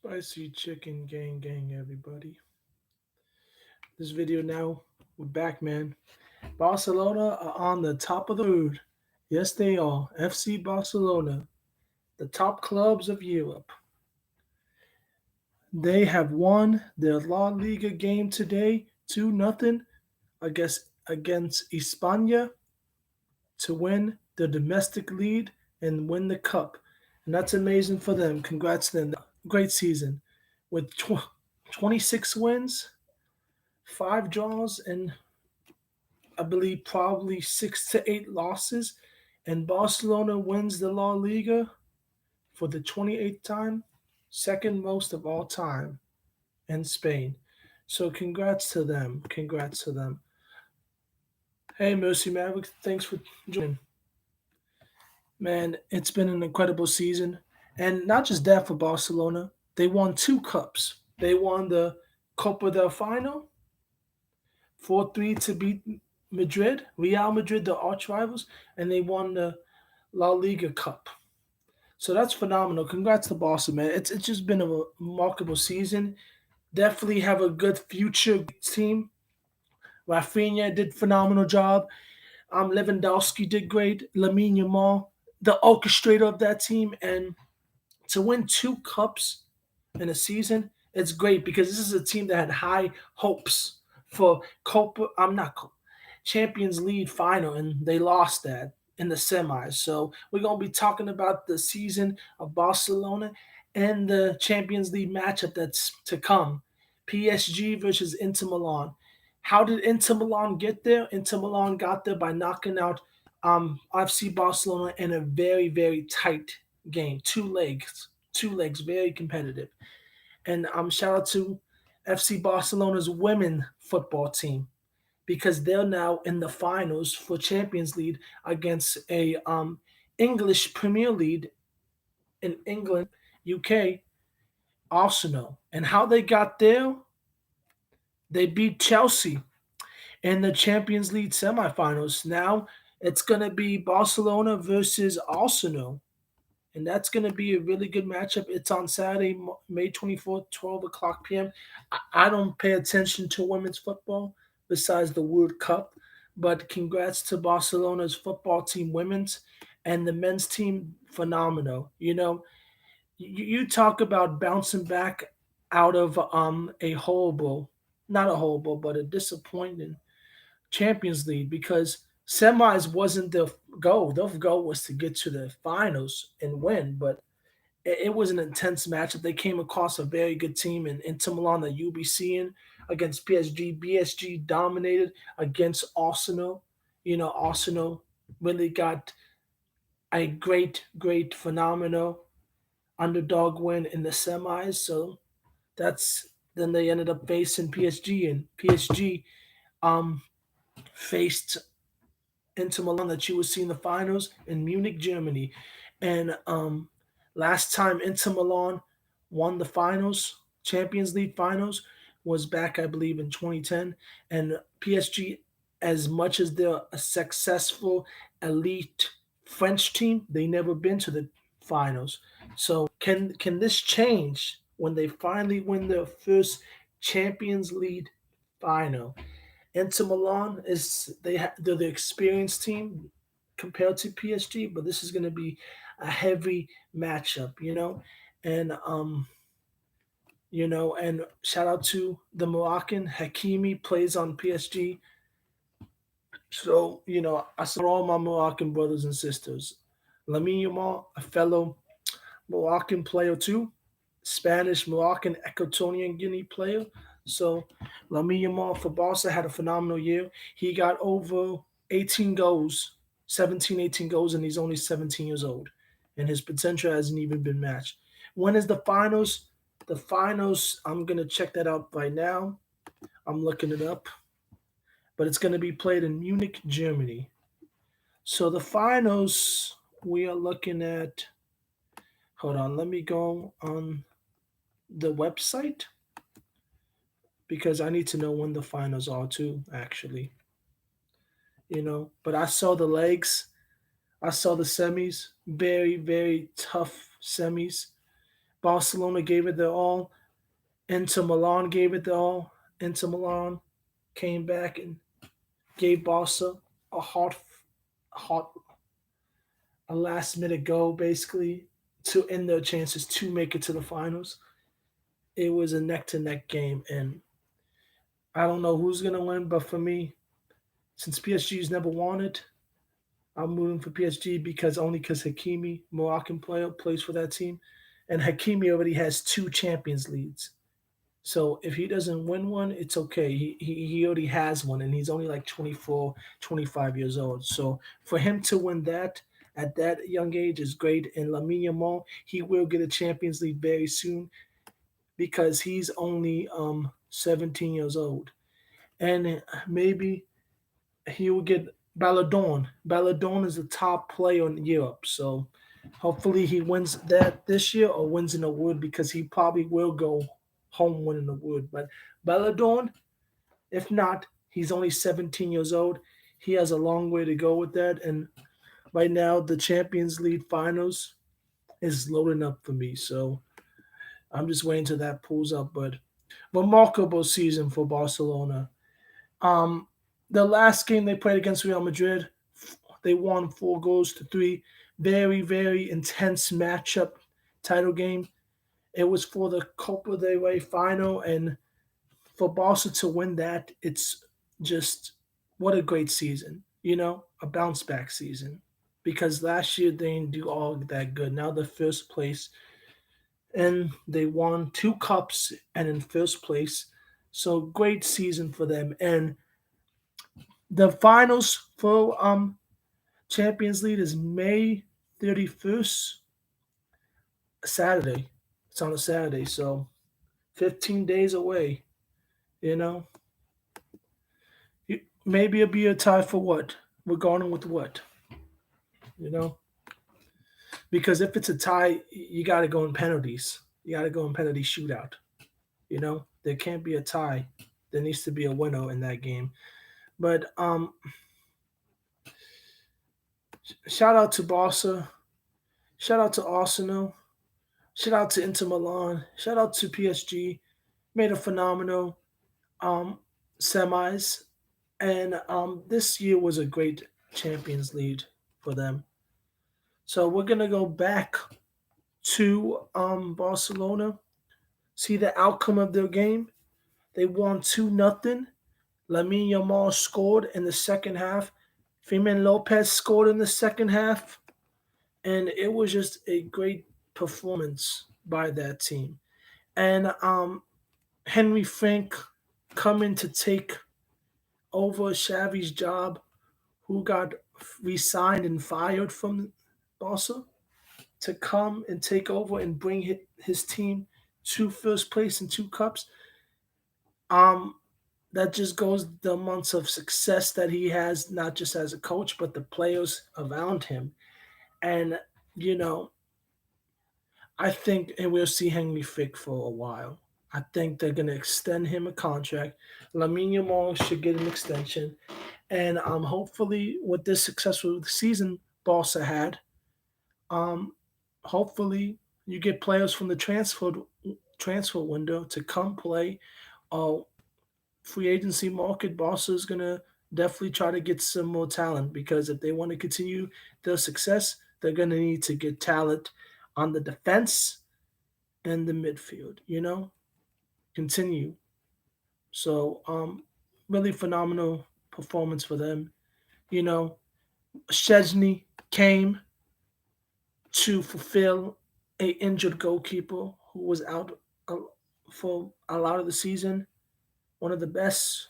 Spicy chicken gang, everybody. This video now, we're back, man. Barcelona are on the top of the world. Yes, they are. FC Barcelona, the top clubs of Europe. They have won their La Liga game today, 2-0 against España to win the domestic lead and win the cup. And that's amazing for them. Congrats to them. Great season with 26 wins, 5 draws, and I believe probably 6 to 8 losses. And Barcelona wins the La Liga for the 28th time, second most of all time in Spain. So congrats to them. Congrats to them. Hey, Mercy Maverick, thanks for joining. Man, it's been an incredible season. And not just that for Barcelona, they won 2 cups. They won the Copa del Final 4-3 to beat Madrid, Real Madrid, the arch rivals, and they won the La Liga Cup. So that's phenomenal. Congrats to Barca, man. It's just been a remarkable season. Definitely have a good future team. Rafinha did phenomenal job. Lewandowski did great. Lamine Yamal, the orchestrator of that team, and to win 2 cups in a season, it's great because this is a team that had high hopes for Copa. I'm not Copa, Champions League final, and they lost that in the semis. So we're gonna be talking about the season of Barcelona and the Champions League matchup that's to come. PSG versus Inter Milan. How did Inter Milan get there? Inter Milan got there by knocking out FC Barcelona in a very tight game. Two legs, very competitive. And shout out to FC Barcelona's women football team because they're now in the finals for Champions League against a English Premier League in England, UK, Arsenal. And how they got there, they beat Chelsea in the Champions League semifinals. Now it's going to be Barcelona versus Arsenal. And that's going to be a really good matchup. It's on Saturday, May 24th, 12 o'clock p.m. I don't pay attention to women's football besides the World Cup, but congrats to Barcelona's football team, women's, and the men's team, phenomenal. You talk about bouncing back out of a horrible, not a horrible, but a disappointing Champions League because semis wasn't the goal. The goal was to get to the finals and win, but it was an intense matchup. They came across a very good team in Inter Milan that you'll be seeing against PSG. PSG dominated against Arsenal. Arsenal really got a great, phenomenal underdog win in the semis. So that's then they ended up facing PSG, and PSG um faced Inter Milan that you would see in the finals in Munich, Germany. And last time Inter Milan won the finals, Champions League finals, was back, I believe, in 2010. And PSG, as much as they're a successful elite French team, they never been to the finals. So can this change when they finally win their first Champions League final? Inter Milan they're the experienced team compared to PSG, but this is going to be a heavy matchup. And and shout out to the Moroccan Hakimi plays on PSG. So I support all my Moroccan brothers and sisters. Lamine Yamal, a fellow Moroccan player too, Spanish, Moroccan, Equatorian Guinea player. So Lamine Yamal for Barca had a phenomenal year. He got over 18 goals, 17, 18 goals, and he's only 17 years old. And his potential hasn't even been matched. When is the finals? The finals, I'm going to check that out right now. I'm looking it up. But it's going to be played in Munich, Germany. So the finals, we are looking at. Hold on, let me go on the website because I need to know when the finals are too, actually. But I saw the legs, I saw the semis, very, very tough semis. Barcelona gave it their all. Inter Milan gave it their all. Inter Milan came back and gave Barca a hot, a last minute goal basically to end their chances to make it to the finals. It was a neck to neck game, and I don't know who's gonna win, but for me, since PSG's never won it, I'm rooting for PSG because Hakimi, Moroccan player, plays for that team, and Hakimi already has two Champions Leagues. So if he doesn't win one, it's okay. He already has one, and he's only like 24, 25 years old. So for him to win that at that young age is great. And Lamine Yamal, he will get a Champions League very soon because he's only 17 years old. And maybe he will get Ballon. Ballon is the top player in Europe. So hopefully he wins that this year or wins in the wood because he probably will go home winning the wood. But Ballon, if not, he's only 17 years old. He has a long way to go with that. And right now, the Champions League finals is loading up for me. So I'm just waiting till that pulls up. But remarkable season for Barcelona. Um, the last game they played against Real Madrid, they won 4 goals to 3. Very, very intense matchup, title game. It was for the Copa del Rey final, and for Barca to win that, it's just what a great season. A bounce back season. Because last year they didn't do all that good. Now they're first place, and they won 2 cups and in first place. So great season for them. And the finals for Champions League is May 31st, Saturday. It's on a Saturday, so 15 days away. You know, maybe it'll be a tie for what? We're going with what? You know, because if it's a tie, you got to go in penalties. You got to go in penalty shootout. There can't be a tie. There needs to be a winner in that game. But shout out to Barca. Shout out to Arsenal. Shout out to Inter Milan. Shout out to PSG. Made a phenomenal um, semis, and this year was a great Champions League for them. So we're gonna go back to Barcelona, see the outcome of their game. They won 2-0. Lamine Yamal scored in the second half. Firmin Lopez scored in the second half, and it was just a great performance by that team. And Henry Frank coming to take over Xavi's job, who got resigned and fired from Barca, to come and take over and bring his team to first place in 2 cups. Um, that just goes the months of success that he has, not just as a coach, but the players around him. And you know, I think, and we'll see Henry Fick for a while. I think they're going to extend him a contract. Lamine Yamal should get an extension, and hopefully with this successful season Barca had, um, hopefully you get players from the transfer window to come play. Uh, Free agency market, Barca is gonna definitely try to get some more talent because if they want to continue their success, they're gonna need to get talent on the defense and the midfield. Continue. So, really phenomenal performance for them. You know, Chesney came to fulfill a injured goalkeeper who was out uh, for a lot of the season. One of the best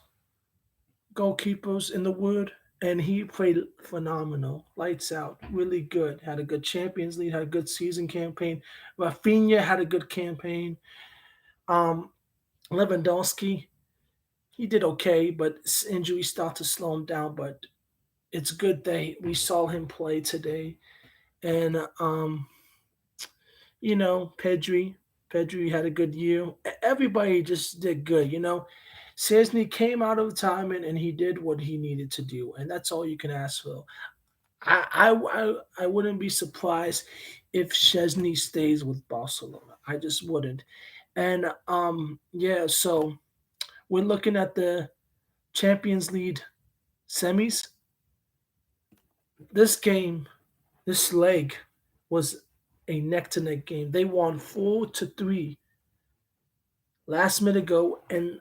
goalkeepers in the world, and he played phenomenal, lights out, really good. Had a good Champions League, had a good season campaign. Rafinha had a good campaign. Um, Lewandowski, he did okay, but injuries start to slow him down. But it's good that we saw him play today, and Pedri had a good year. Everybody just did good. Cesny came out of retirement and he did what he needed to do, and that's all you can ask for. I wouldn't be surprised if Chesney stays with Barcelona. I just wouldn't. And yeah, so we're looking at the Champions League semis. This game, this leg was a neck to neck game. They won 4-3 last minute ago, and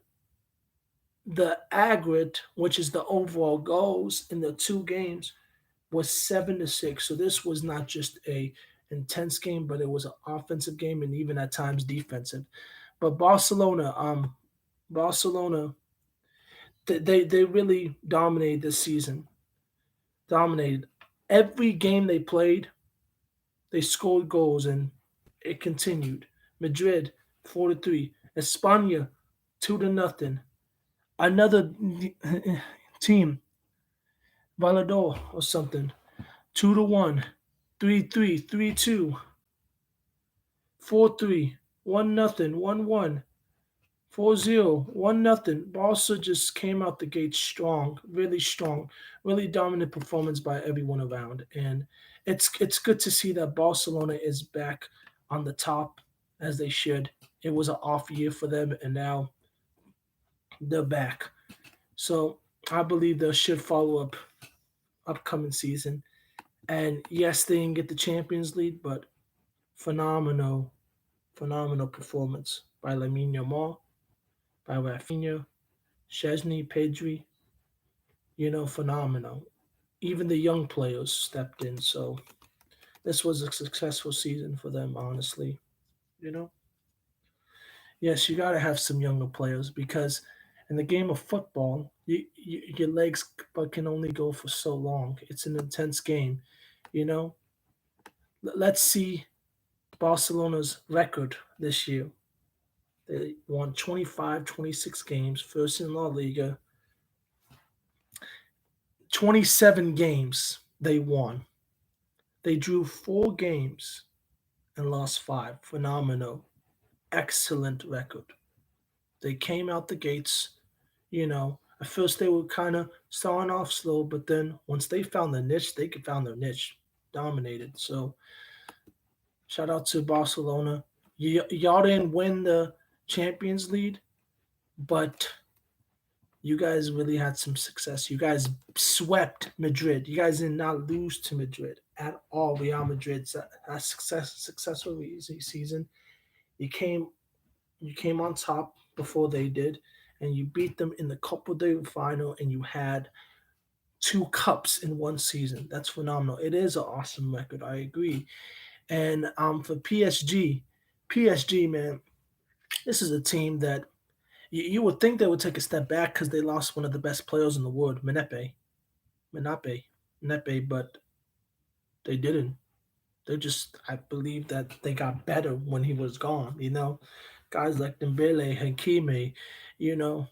the aggregate, which is the overall goals in the two games, was 7-6. So this was not just a intense game, but it was an offensive game and even at times defensive. But Barcelona, they really dominated this season. Dominated every game they played. They scored goals and it continued. Madrid 4-3. España 2-0. Another team, Valladolid or something, 2-1, 3-3, 3-2, 4-3, 1-0, 1-1, 4-0, 1-0. Barca just came out the gate strong, really dominant performance by everyone around. And it's good to see that Barcelona is back on the top as they should. It was an off year for them, and now they're back. So I believe they should follow up upcoming season. And yes, they didn't get the Champions League, but phenomenal, phenomenal performance by Lamine Yamal, by Rafinha, Chesney, Pedri. Phenomenal. Even the young players stepped in. So this was a successful season for them, honestly. You know, yes, you got to have some younger players because in the game of football, your legs can only go for so long. It's an intense game. You know, let's see Barcelona's record this year. They won 25, 26 games, first in La Liga. 27 games they won. They drew 4 games and lost 5. Phenomenal. Excellent record. They came out the gates, at first they were kind of starting off slow, but then once they found the niche, they could found their niche. Dominated. So shout out to Barcelona. Y'all didn't win the Champions League, but you guys really had some success. You guys swept Madrid. You guys did not lose to Madrid at all. Real Madrid's a successful season. You came you came on top before they did, and you beat them in the Copa del final, and you had 2 cups in one season. That's phenomenal. It is an awesome record. I agree. And for PSG, man, this is a team that you would think they would take a step back because they lost one of the best players in the world, Menape, Menepe, but they didn't. They just, I believe that they got better when he was gone. Guys like Dembele, Hakimi, you know,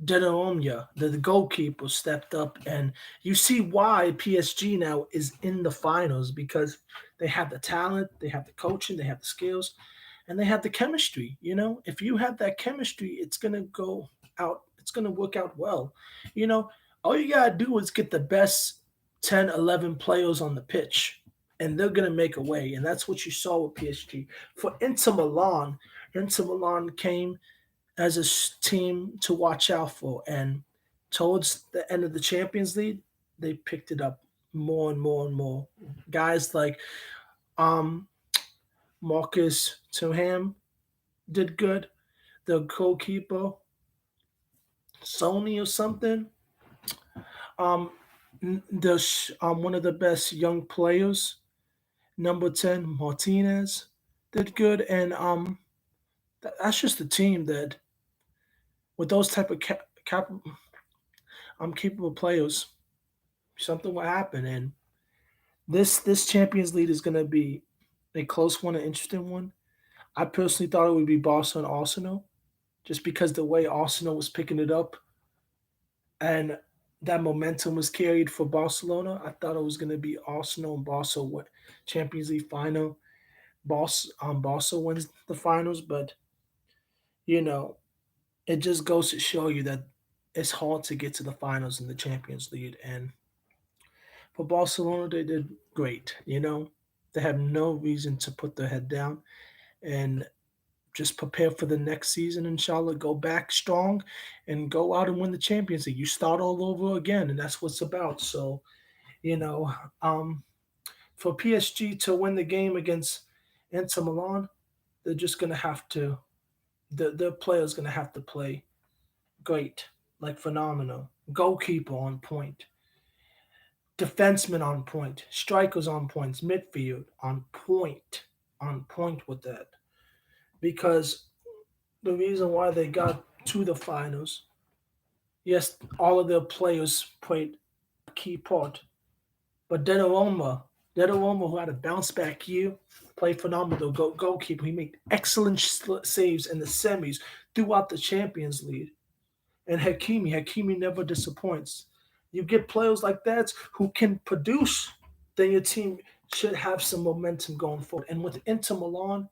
Donnarumma, the goalkeeper, stepped up, and you see why PSG now is in the finals because they have the talent, they have the coaching, they have the skills, and they have the chemistry. If you have that chemistry, it's gonna go out. It's gonna work out well. You know, all you gotta do is get the best 10, 11 players on the pitch, and they're gonna make a way. And that's what you saw with PSG. For Inter Milan came as a team to watch out for. And towards the end of the Champions League, they picked it up more and more and more. Guys like um, Marcus Thuram did good. The goalkeeper, Sony or something. Um, one of the best young players, number 10, Martinez, did good. And that's just a team that, with those type of capable players, something will happen. And this Champions League is going to be a close one, an interesting one. I personally thought it would be Barca and Arsenal, just because the way Arsenal was picking it up and that momentum was carried for Barcelona. I thought it was going to be Arsenal and Barca Champions League final. Barca wins the finals, but you know it just goes to show you that it's hard to get to the finals in the Champions League. And for Barcelona, they did great. They have no reason to put their head down. and just prepare for the next season, inshallah. Go back strong and go out and win the Champions League. You start all over again, and that's what's about. So, you know, um, for PSG to win the game against Inter Milan, they're just gonna have to. The players gonna have to play great, like phenomenal. Goalkeeper on point, defenseman on point, strikers on points, midfield on point with that. Because the reason why they got to the finals, yes, all of their players played a key part, but Donnarumma, who had a bounce back year, played phenomenal. Goalkeeper, he made excellent saves in the semis throughout the Champions League. And Hakimi never disappoints. You get players like that who can produce, then your team should have some momentum going forward. And with Inter Milan,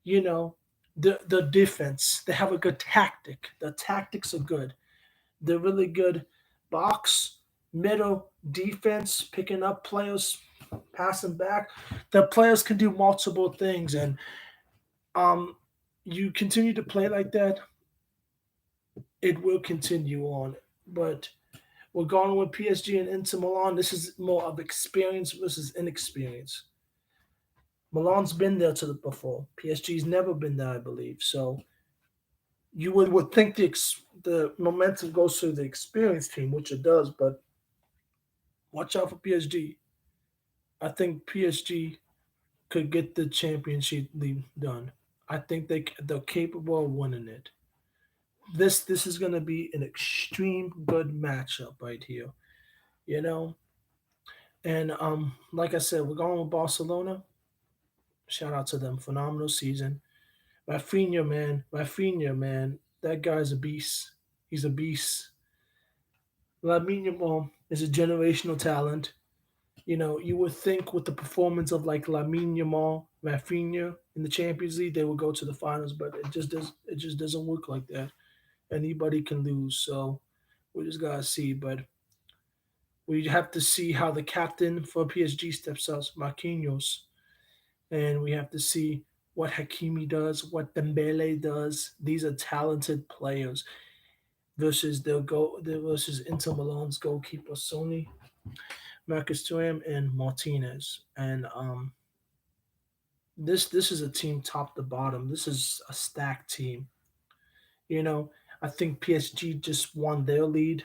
you know, the defense, they have a good tactic. The tactics are good. They're really good box, middle, defense, picking up players, passing back. The players can do multiple things, and um, you continue to play like that, it will continue on. But we're going with PSG and Inter Milan. This is more of experience versus inexperience. Milan's been there to the before. PSG's never been there, I believe. So you would think the momentum goes to the experienced team, which it does. But watch out for PSG. I think PSG could get the championship league done. I think they're capable of winning it. This is going to be an extreme good matchup right here. You know, and like I said, we're going with Barcelona. Shout out to them, phenomenal season. Rafinha, man, that guy's a beast. He's a beast. Lamine Yamal is a generational talent. You know, you would think with the performance of like Lamine Yamal, Rafinha in the Champions League, they would go to the finals, but it just doesn't work like that. Anybody can lose, so we just gotta see. But we have to see how the captain for PSG steps up, Marquinhos, and we have to see what Hakimi does, what Dembele does. These are talented players versus Inter Milan's goalkeeper Sony, Marcus Thuram, and Martinez. And this is a team top to bottom. This is a stacked team. You know, I think PSG just won their lead.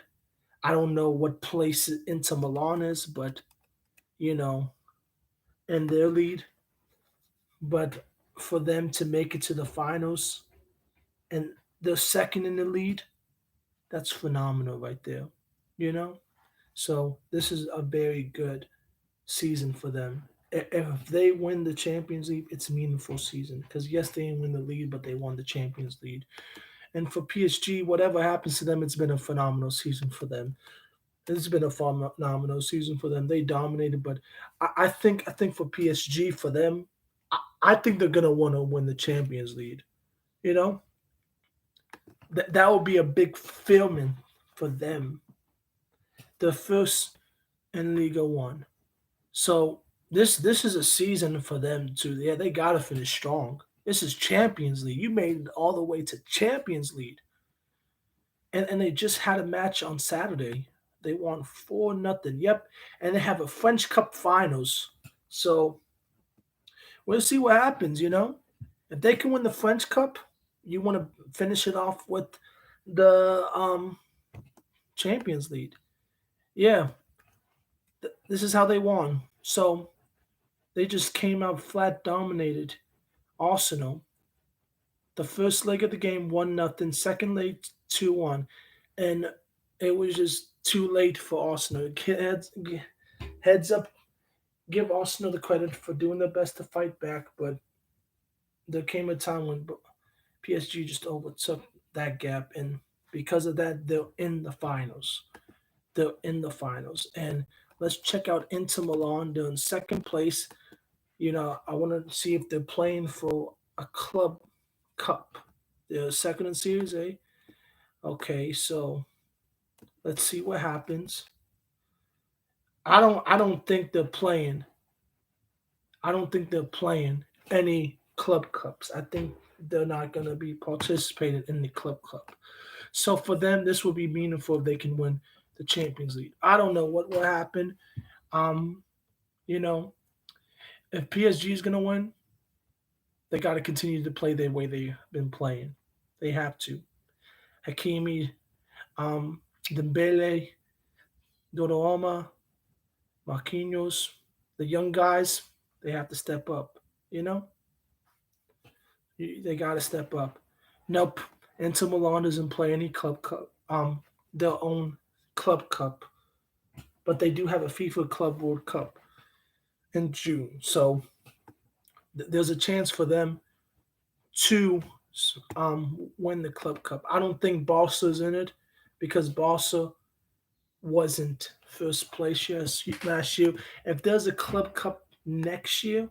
I don't know what place Inter Milan is, but you know, in their lead. But for them to make it to the finals and they're second in the lead, that's phenomenal right there. You know? So this is a very good season for them. If they win the Champions League, it's a meaningful season. Because yes, they didn't win the league, but they won the Champions League. And for PSG, whatever happens to them, it's been a phenomenal season for them. It's been a phenomenal season for them. They dominated, but I think for PSG, for them, I think they're gonna want to win the Champions League. You know, that would be a big fulfillment for them. The first in Liga One. So this is a season for them to, yeah, they gotta finish strong. This is Champions League. You made it all the way to Champions League. And they just had a match on Saturday. They won 4-0. Yep. And they have a French Cup finals. So we'll see what happens, you know? If they can win the French Cup, you want to finish it off with the Champions League. Yeah, this is how they won. So they just came out flat dominated Arsenal. The first leg of the game 1-0, second leg 2-1, and it was just too late for Arsenal. Heads up, give Arsenal the credit for doing their best to fight back, but there came a time when PSG just overtook that gap, and because of that, they're in the finals. They're in the finals, and let's check out Inter Milan. They're in second place. You know, I want to see if they're playing for a club cup. They're second in Series A. Okay, so let's see what happens. I don't think they're playing. I don't think they're playing any club cups. I think they're not going to be participated in the club cup. So for them, this will be meaningful if they can win the Champions League. I don't know what will happen. Um, you know, if PSG is going to win, they got to continue to play the way they've been playing. They have to. Hakimi, um, Dembele, Donnarumma, Marquinhos, the young guys, they have to step up. You know, they got to step up. Nope, Inter Milan doesn't play any club cup, their own club cup, but they do have a FIFA Club World Cup in June. So there's a chance for them to win the club cup. I don't think Barca's in it because Barca wasn't first place last year. If there's a club cup next year,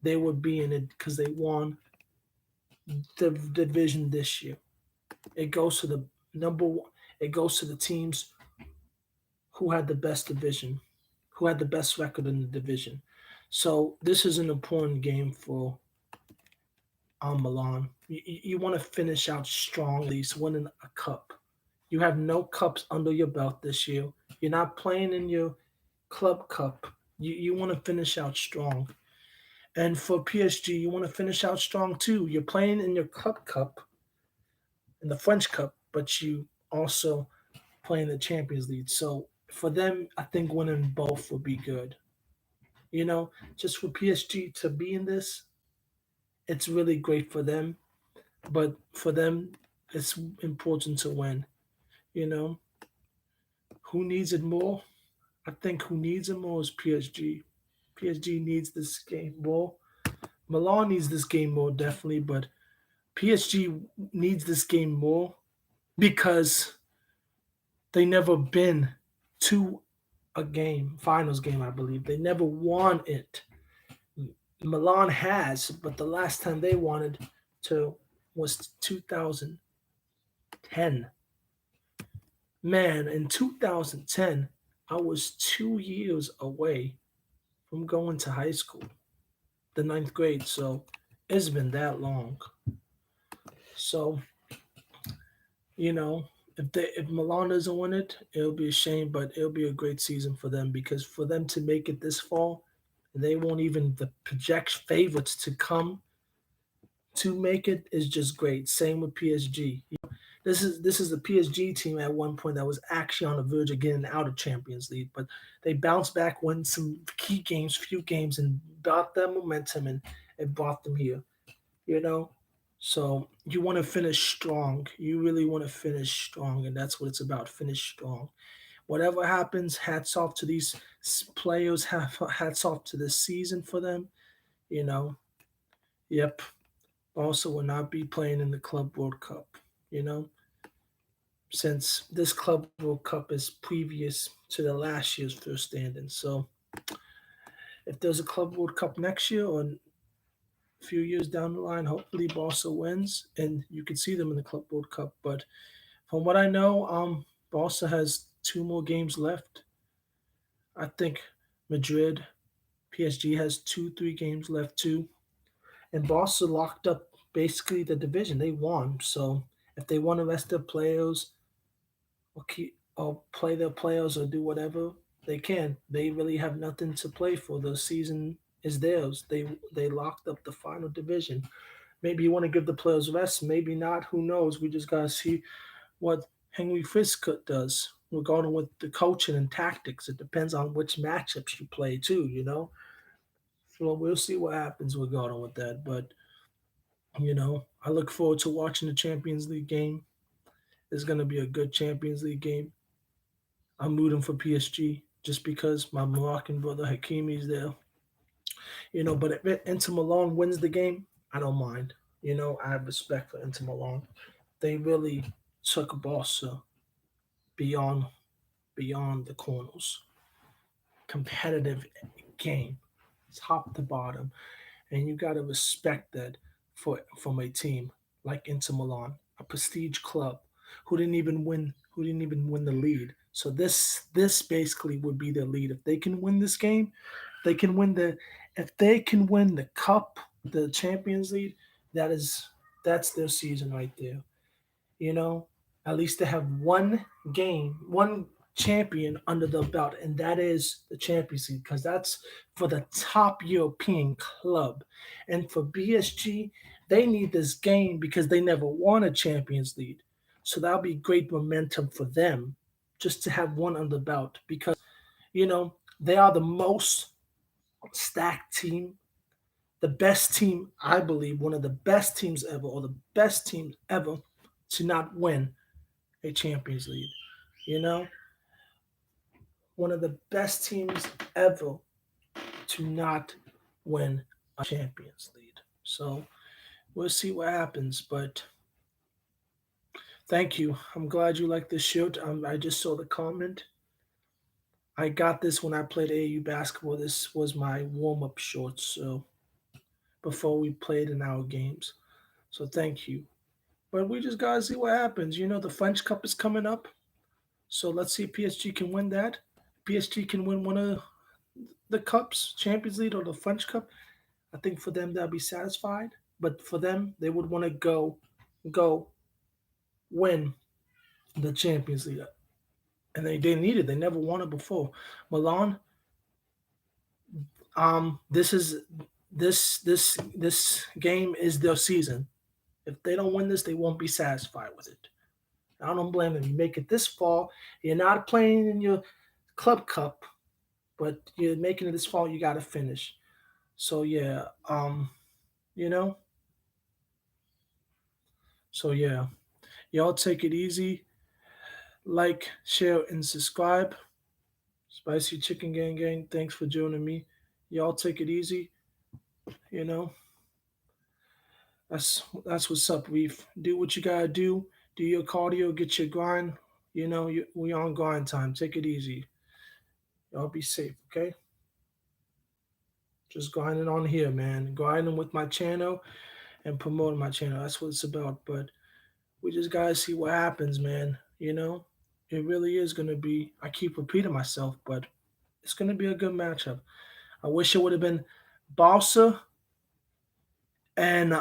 they would be in it because they won the division this year. It goes to the number one. It goes to the teams who had the best division, who had the best record in the division. So this is an important game for Milan. You want to finish out strong, at least winning a cup. You have no cups under your belt this year. You're not playing in your club cup. You want to finish out strong. And for PSG, you want to finish out strong too. You're playing in your club cup, in the French cup, but you also playing the Champions League. So for them, I think winning both would be good. You know, just for PSG to be in this, it's really great for them. But for them, it's important to win. You know, who needs it more? I think who needs it more is PSG. PSG needs this game more. Milan needs this game more, definitely, but PSG needs this game more because they never been to a game, finals game, I believe. They never won it. Milan has, but the last time they wanted to was 2010. Man, in 2010, I was 2 years away from going to high school, the ninth grade. So it's been that long. So you know, if Milan doesn't win it, it'll be a shame, but it'll be a great season for them because for them to make it this fall, they won't even the project favorites to come to make it is just great. Same with PSG. This is the PSG team at one point that was actually on the verge of getting out of Champions League, but they bounced back, won some key games, few games, and got that momentum and it brought them here. You know, so you want to finish strong. You really want to finish strong, and that's what it's about. Finish strong. Whatever happens, hats off to these players. Hats off to this season for them. You know, yep. Also, will not be playing in the Club World Cup. You know, since this Club World Cup is previous to the last year's first standing. So, if there's a Club World Cup next year or a few years down the line, hopefully Barca wins and you can see them in the Club World Cup. But from what I know, Barca has two more games left. I think Madrid, PSG has 3 games left too, and Barca locked up basically the division. They won, so if they want to rest their players or keep or play their players or do whatever, they can. They really have nothing to play for. The season is theirs. They locked up the final division. Maybe you want to give the players rest, maybe not. Who knows? We just gotta see what Henry Fisk does regarding with the coaching and tactics. It depends on which matchups you play too. So we'll see what happens regarding with that. But I look forward to watching the Champions League game. It's gonna be a good Champions League game. I'm rooting for PSG just because my Moroccan brother Hakimi is there. But if Inter Milan wins the game, I don't mind. I have respect for Inter Milan. They really took Barca beyond beyond the corners. Competitive game, top to bottom, and you got to respect that from a team like Inter Milan, a prestige club who didn't even win the lead. So this basically would be their lead. If they can win this game, they can win the if they can win the cup. the Champions League, that is that's their season right there. You know, at least they have one game, one champion under the belt, and that is the Champions League, because that's for the top European club. And for BSG, they need this game because they never won a Champions League. So that'll be great momentum for them just to have one under the belt because, you know, they are the most stacked team, the best team, I believe, one of the best teams ever, or the best teams ever to not win a Champions League. You know, one of the best teams ever to not win a Champions League. So we'll see what happens. But thank you. I'm glad you like this shirt. I just saw the comment. I got this when I played AU basketball. This was my warm up shorts. So before we played in our games. So thank you. But we just gotta see what happens. You know, the French Cup is coming up. So let's see if PSG can win that. PSG can win one of the cups, Champions League or the French Cup. I think for them they'll be satisfied. But for them, they would want to go win the Champions League. And they need it. They never won it before. Milan, this is this game is their season. If they don't win this, they won't be satisfied with it. I don't blame them. You make it this fall, you're not playing in your club cup, but you're making it this fall. You got to finish. So yeah, you know, so yeah, y'all take it easy. Like, share, and subscribe. Spicy Chicken Gang Gang, thanks for joining me. Y'all take it easy. You know, that's what's up, Reef. Do what you gotta do. Do your cardio, get your grind. You know, we on grind time. Take it easy. Y'all be safe, okay? Just grinding on here, man. Grinding with my channel and promoting my channel. That's what it's about. But we just gotta see what happens, man. You know, it really is gonna be. I keep repeating myself, but it's gonna be a good matchup. I wish it would have been Barca and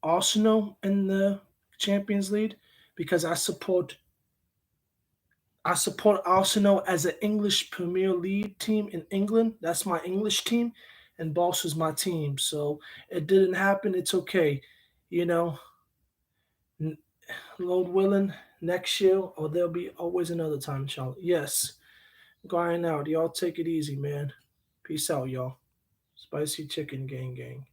Arsenal in the Champions League because I support Arsenal as an English Premier League team in England. That's my English team, and Barca's my team. So it didn't happen. It's okay. You know, Lord willing, next year, or there'll be always another time, inshallah. Yes, going out. Y'all take it easy, man. Peace out, y'all. Spicy Chicken Gang Gang.